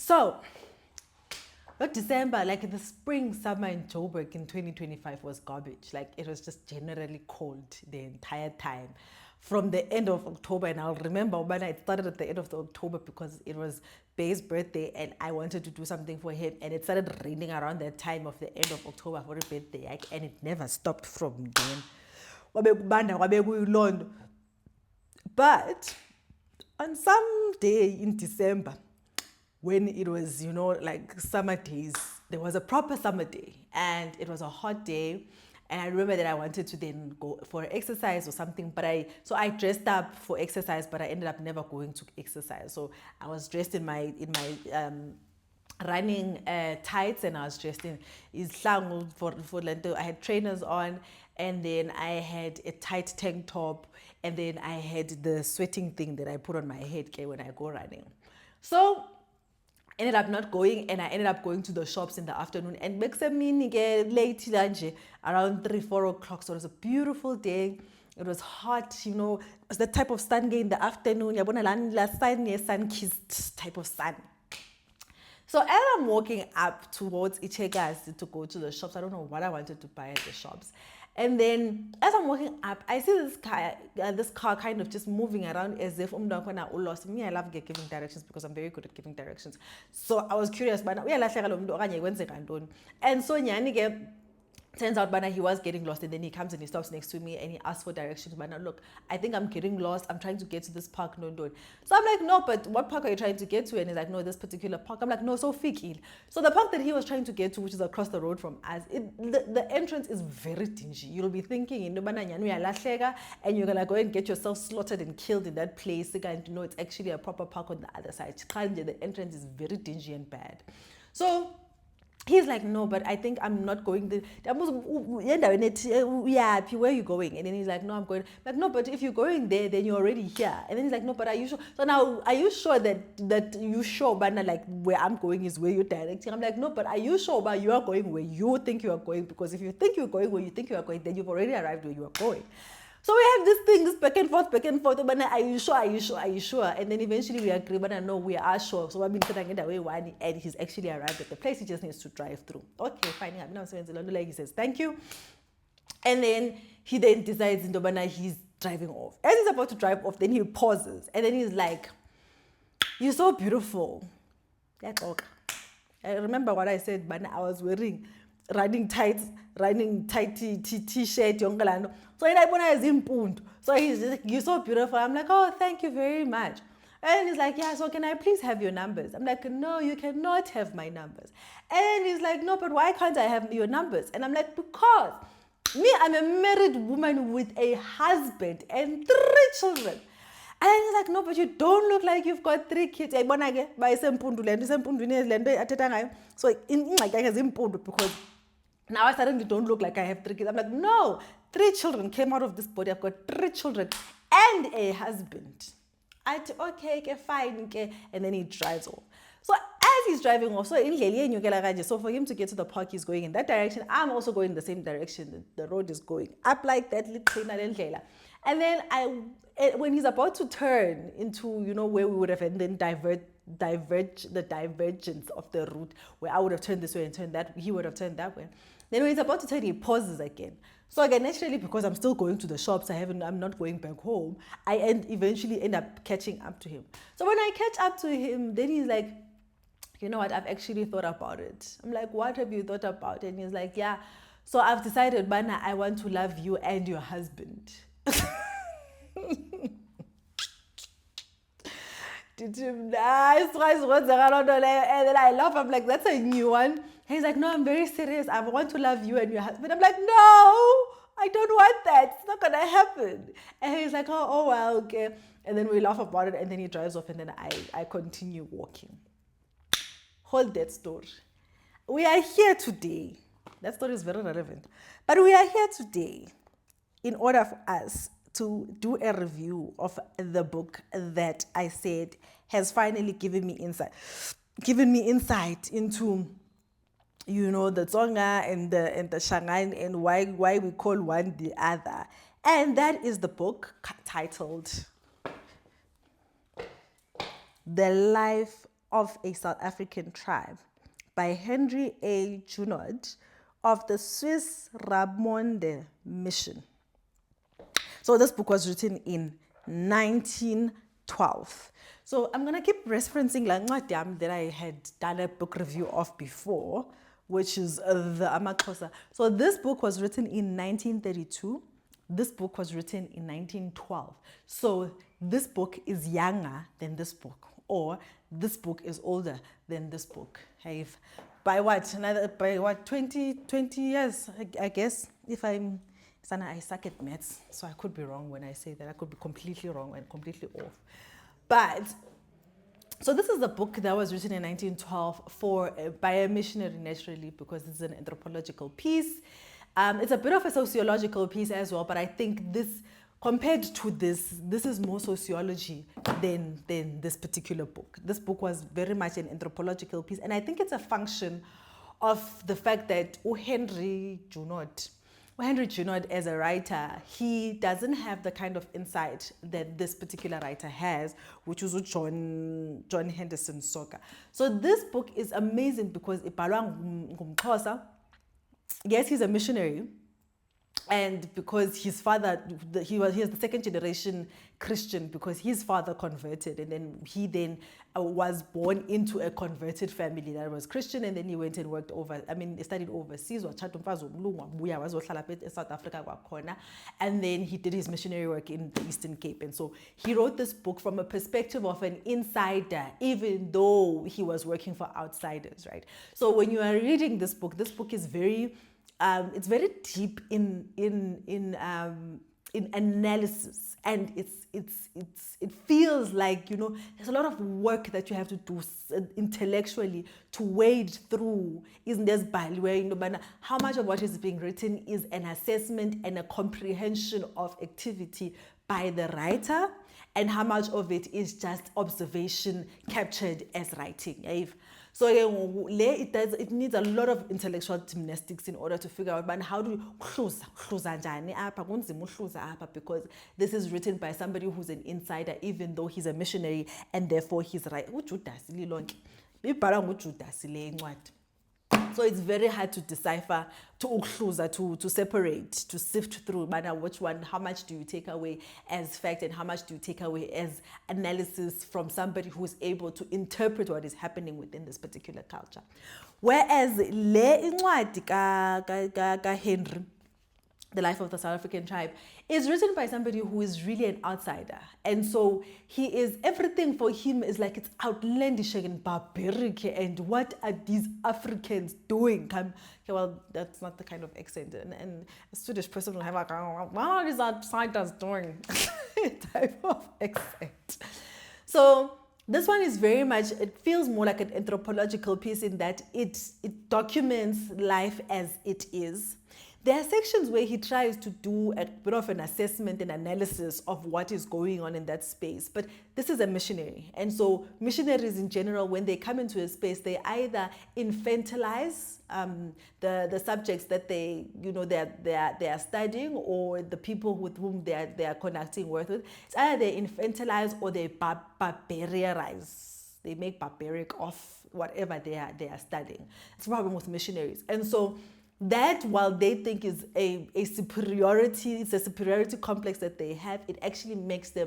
So, but December, like the spring, summer in Joburg in 2025 was garbage. Like it was just generally cold the entire time. From the end of October, and I'll remember when it started at the end of the October because it was Bay's birthday and I wanted to do something for him, and it started raining around that time of the end of October for his birthday, and it never stopped from then. But on some day in December, when it was, like summer days, there was a proper summer day and it was a hot day. And I remember that I wanted to then go for exercise or something, so I dressed up for exercise, but I ended up never going to exercise. So I was dressed in my running tights, and I was dressed in islang for lento. I had trainers on, and then I had a tight tank top, and then I had the sweating thing that I put on my head when I go running. So ended up not going, and I ended up going to the shops in the afternoon, and late lunch around 3-4 o'clock. So it was a beautiful day. It was hot, it was the type of sun in the afternoon, sun-kissed type of sun. So as I'm walking up towards Ichegas to go to the shops, I don't know what I wanted to buy at the shops. And then as I'm walking up, I see this car kind of just moving around as if lost. Me, I love giving directions because I'm very good at giving directions. So I was curious, but and so turns out he was getting lost, and then he comes and he stops next to me and he asks for directions. But now look, I think I'm getting lost. I'm trying to get to this park. No. So I'm like, no, but what park are you trying to get to? And he's like, no, this particular park. I'm like, no, so fikil. So the park that he was trying to get to, which is across the road from us, the entrance is very dingy. You'll be thinking, and you're gonna go and get yourself slaughtered and killed in that place. And it's actually a proper park on the other side. The entrance is very dingy and bad. So he's like, no, but I think I'm not going there. Where are you going? And then he's like, no, I'm going. Like, no, but if you're going there, then you're already here. And then he's like, no, but are you sure? So now, are you sure that you sure, but like where I'm going is where you're directing? I'm like, no, but are you sure about you are going where you think you are going? Because if you think you're going where you think you are going, then you've already arrived where you are going. So we have this back and forth, but are you sure? And then eventually we agree, but no, we are sure. So I've been getting away one, and he's actually arrived at the place. He just needs to drive through. Okay, fine. He says, thank you. And then he then decides he's driving off. As he's about to drive off, then he pauses. And then he's like, you're so beautiful. That's okay. I remember what I said, but I was wearing running tight t-shirt, yongalano. So so he's just like, you're so beautiful. I'm like, oh, thank you very much. And he's like, yeah, so can I please have your numbers? I'm like, no, you cannot have my numbers. And he's like, no, but why can't I have your numbers? And I'm like, because me, I'm a married woman with a husband and 3 children. And he's like, no, but you don't look like you've got 3 kids. So because now I suddenly don't look like I have 3 kids. I'm like, no, 3 children came out of this body. I've got 3 children and a husband. Okay, fine, okay. And then he drives off. So as he's driving off, so for him to get to the park, he's going in that direction. I'm also going in the same direction. The road is going up like that. And then when he's about to turn into, where we would have, and then diverge the divergence of the route, where I would have turned this way and turned that, he would have turned that way. Then when he's about to turn, he pauses again. So again, naturally, because I'm still going to the shops, I'm not going back home, I eventually end up catching up to him. So when I catch up to him, then he's like, you know what, I've actually thought about it. I'm like, what have you thought about it? And he's like, yeah, so I've decided, Bana, I want to love you and your husband. And then I laugh. I'm like, that's a new one. And he's like, no, I'm very serious. I want to love you and your husband. I'm like, no, I don't want that. It's not gonna happen. And he's like, oh well, okay. And then we laugh about it, and then he drives off, and then I continue walking. Hold that story. We are here today. That story is very relevant. But we are here today in order for us to do a review of the book that I said has finally given me insight into, the Tsonga and the Shangaan, and why we call one the other. And that is the book titled The Life of a South African Tribe by Henri A. Junod of the Swiss Ramonde Mission. So this book was written in 1912. So I'm going to keep referencing Langwadam that I had done a book review of before, which is the Amaxhosa. So this book was written in 1932. This book was written in 1912. So this book is younger than this book, or this book is older than this book. By what? 20 years, I guess, if I'm... I suck at maths, so I could be wrong when I say that. I could be completely wrong and completely off. But, so this is a book that was written in 1912 by a missionary, naturally, because it's an anthropological piece. It's a bit of a sociological piece as well, but I think this, compared to this is more sociology than this particular book. This book was very much an anthropological piece, and I think it's a function of the fact that Henri Junod as a writer, he doesn't have the kind of insight that this particular writer has, which was John Henderson Tsonga. So this book is amazing because ibhalwa ngumXhosa. Yes, he's a missionary, and because his father, he was the second generation Christian because his father converted, and then he was born into a converted family that was Christian, and then he went and worked he studied overseas, South Africa, and then he did his missionary work in the Eastern Cape. And so he wrote this book from a perspective of an insider, even though he was working for outsiders, right? So when you are reading this book is very it's very deep in analysis, and it feels like, there's a lot of work that you have to do intellectually to wade through. Isn't this where how much of what is being written is an assessment and a comprehension of activity by the writer, and how much of it is just observation captured as writing. So it needs a lot of intellectual gymnastics in order to figure out, but how do you because this is written by somebody who's an insider, even though he's a missionary, and therefore he's right. So it's very hard to decipher, to separate, to sift through, which one, how much do you take away as fact and how much do you take away as analysis from somebody who is able to interpret what is happening within this particular culture. Whereas le incwadi ka Henri, The Life of the South African Tribe, is written by somebody who is really an outsider. And so everything for him is like it's outlandish and barbaric, and what are these Africans doing? Okay, well, that's not the kind of accent. And a Swedish person will have like, what are these outsiders doing? type of accent. So this one is very much, it feels more like an anthropological piece in that it documents life as it is. There are sections where he tries to do a bit of an assessment and analysis of what is going on in that space. But this is a missionary. And so missionaries in general, when they come into a space, they either infantilize the subjects that they are studying, or the people with whom they are conducting work with. It's either they infantilize or they barbarianize. They make barbaric of whatever they are studying. It's a problem with missionaries. And so that, while they think is a superiority, it's a superiority complex that they have, it actually makes their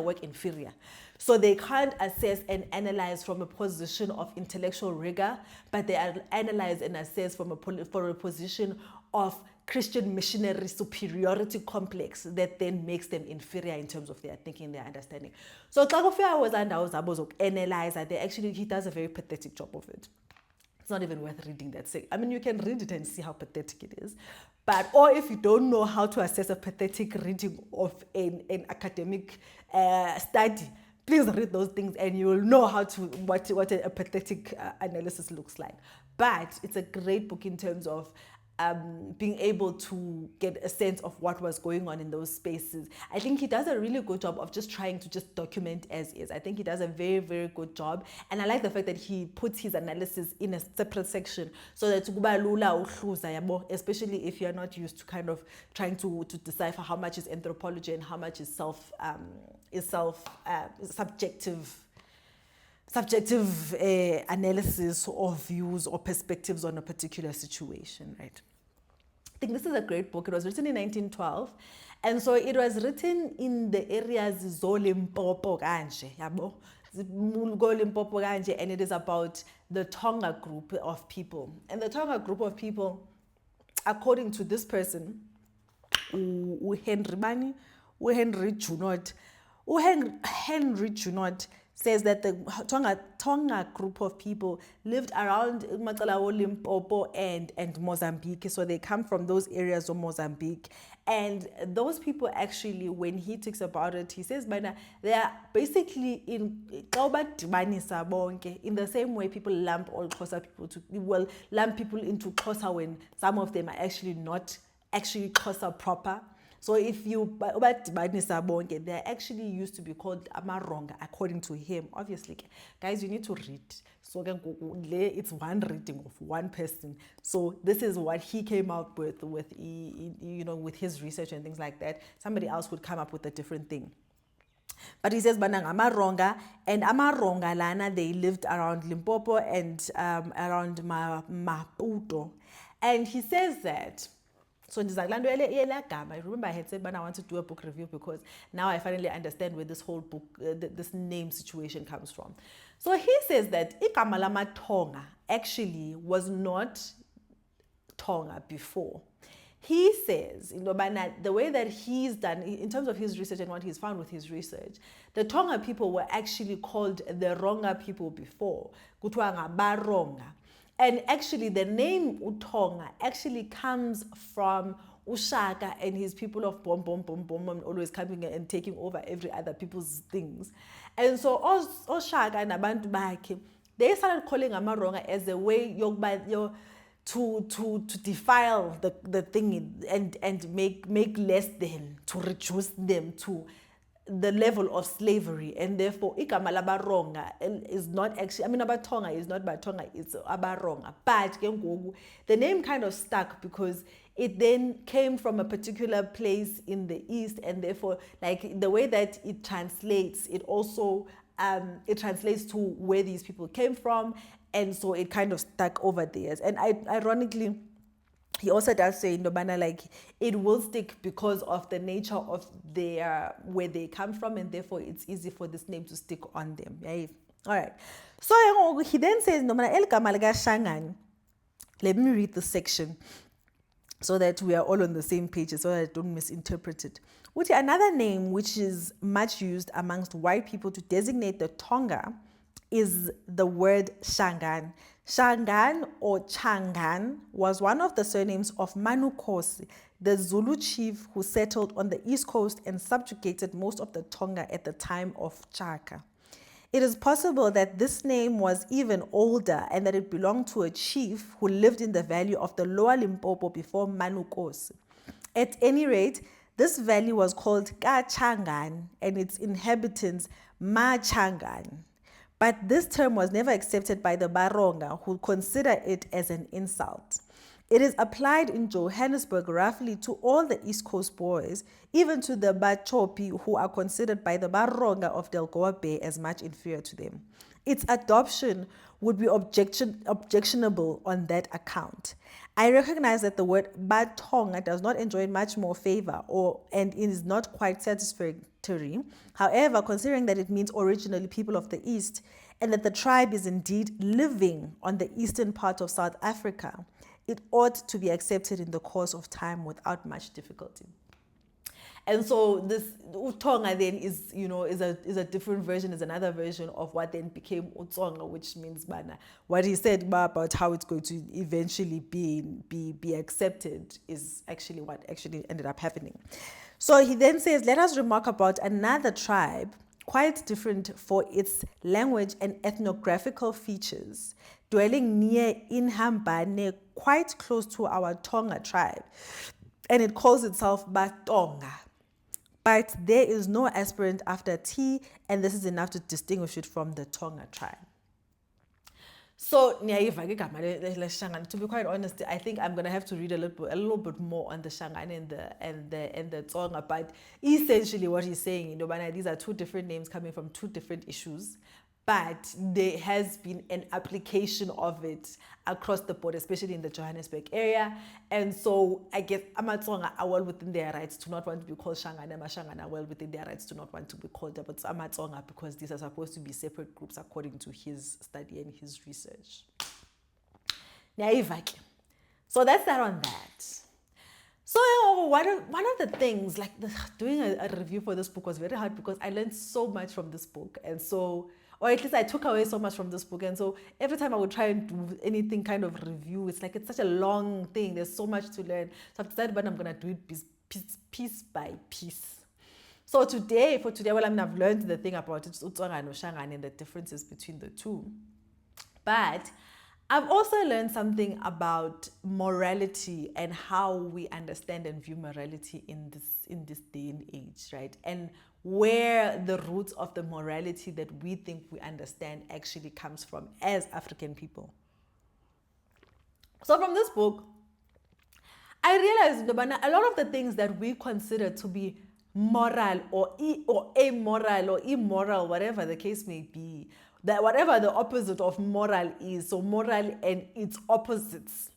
work inferior. So they can't assess and analyze from a position of intellectual rigor, but they analyze and assess from a position of Christian missionary superiority complex that then makes them inferior in terms of their thinking, their understanding. So Xakofia was analyze, he does a very pathetic job of it. It's not even worth reading that. You can read it and see how pathetic it is. Or if you don't know how to assess a pathetic reading of an academic study, please read those things and you will know what a pathetic analysis looks like. But it's a great book in terms of being able to get a sense of what was going on in those spaces. I think he does a really good job of just trying to just document as is. I think he does a very, very good job. And I like the fact that he puts his analysis in a separate section so that especially if you're not used to kind of trying to decipher how much is anthropology and how much is subjective subjective analysis or views or perspectives on a particular situation, right? I think this is a great book. It was written in 1912. And so it was written in the areas Zolimpopo kanje, yabo. Limpopo kanje, and it is about the Tsonga group of people. And the Tsonga group of people, according to this person, Henri Junod, Henri Junod says that the Tsonga group of people lived around Limpopo and Mozambique. So they come from those areas of Mozambique. And those people actually, when he talks about it, he says, they are basically in the same way people lump all Xhosa people lump people into Xhosa when some of them are actually not actually Xhosa proper. So if you, they're actually used to be called Amaronga, according to him. Obviously, guys, you need to read. So it's one reading of one person. So this is what he came up with his research and things like that. Somebody else would come up with a different thing. But he says, Amaronga, and Amaronga lana, they lived around Limpopo and around Maputo. And he says that, so I remember I had said, I want to do a book review because now I finally understand where this whole book, this name situation comes from. So he says that igama lama Tsonga actually was not Tsonga before. He says, the way that he's done, in terms of his research and what he's found with his research, the Tsonga people were actually called the Ronga people before, kuthiwa ngabaronga. And actually, the name Utonga actually comes from Ushaka and his people of Bom Bom Bom Bom, always coming and taking over every other people's things. And so Ushaka and Abantu Baki, they started calling Amaronga as a way to defile the thing and make less than, to reduce them to the level of slavery, and therefore igama labaronga is not actually, abaTsonga is not BaThonga, it's abaronga. But the name kind of stuck because it then came from a particular place in the east, and therefore, like the way that it translates, it also it translates to where these people came from, and so it kind of stuck over the years. And ironically, he also does say, like it will stick because of the nature of where they come from, and therefore it's easy for this name to stick on them. Yeah. All right. So he then says, let me read the section so that we are all on the same page, so that I don't misinterpret it. Another name which is much used amongst white people to designate the Tsonga is the word Shangan. Shangan or Changan was one of the surnames of Manukosi, the Zulu chief who settled on the east coast and subjugated most of the Tsonga at the time of Chaka. It is possible that this name was even older and that it belonged to a chief who lived in the valley of the lower Limpopo before Manukosi. At any rate, this valley was called Kachangan and its inhabitants Machangan. But this term was never accepted by the Baronga, who consider it as an insult. It is applied in Johannesburg roughly to all the East Coast boys, even to the Bachopi, who are considered by the Baronga of Delgoa Bay as much inferior to them. Its adoption would be objectionable on that account. I recognize that the word BaThonga does not enjoy much more favor and is not quite satisfactory. However, considering that it means originally people of the East and that the tribe is indeed living on the eastern part of South Africa, it ought to be accepted in the course of time without much difficulty. And so this Utonga then is a different version, is another version of what then became Utsonga, which means bana. What he said about how it's going to eventually be accepted is actually what actually ended up happening. So he then says, let us remark about another tribe, quite different for its language and ethnographical features, dwelling near Inhambane, quite close to our Tonga tribe, and it calls itself BaThonga. But there is no aspirant after T, and this is enough to distinguish it from the Tonga tribe. So, to be quite honest, I think I'm gonna have to read a little bit more on the Shangan and the Tsonga. But essentially, what he's saying, these are two different names coming from two different issues. but there has been an application of it across the board, especially in the Johannesburg area. And so I guess amaTsonga are well within their rights to not want to be called Shangana. Mashangana are well within their rights to not want to be called amaTsonga, because these are supposed to be separate groups according to his study and his research. So that's that on that. So one of the things, like doing a review for this book was very hard, because I learned so much from this book. And so, or at least I took away so much from this book. And so every time I would try and do anything kind of review, it's like, it's such a long thing. There's so much to learn. So I've decided that I'm going to do it piece by piece. So for today, well, I've learned the thing about Tsonga and Shangana and the differences between the two. But I've also learned something about morality and how we understand and view morality in this day and age, right? And where the roots of the morality that we think we understand actually comes from as African people. So from this book, I realized that a lot of the things that we consider to be moral or amoral or immoral, whatever the case may be, that whatever the opposite of moral is, so moral and its opposites,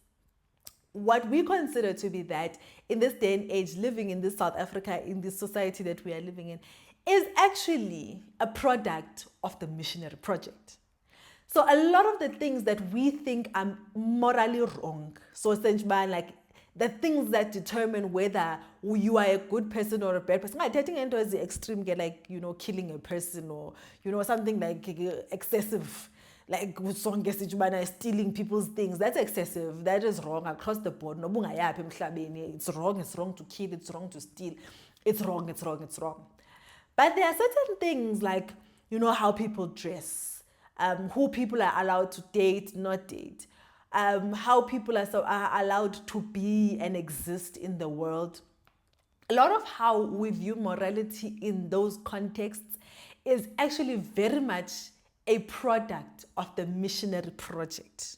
what we consider to be that in this day and age, living in this South Africa, in this society that we are living in, is actually a product of the missionary project. So a lot of the things that we think are morally wrong, so essentially like the things that determine whether you are a good person or a bad person. I'm taking into the extreme, like, killing a person, or, something like excessive, like stealing people's things. That's excessive. That is wrong across the board. It's wrong. It's wrong to kill. It's wrong to steal. It's wrong. It's wrong. It's wrong. But there are certain things like, how people dress, who people are allowed to date, not date, how people are allowed to be and exist in the world. A lot of how we view morality in those contexts is actually very much a product of the missionary project.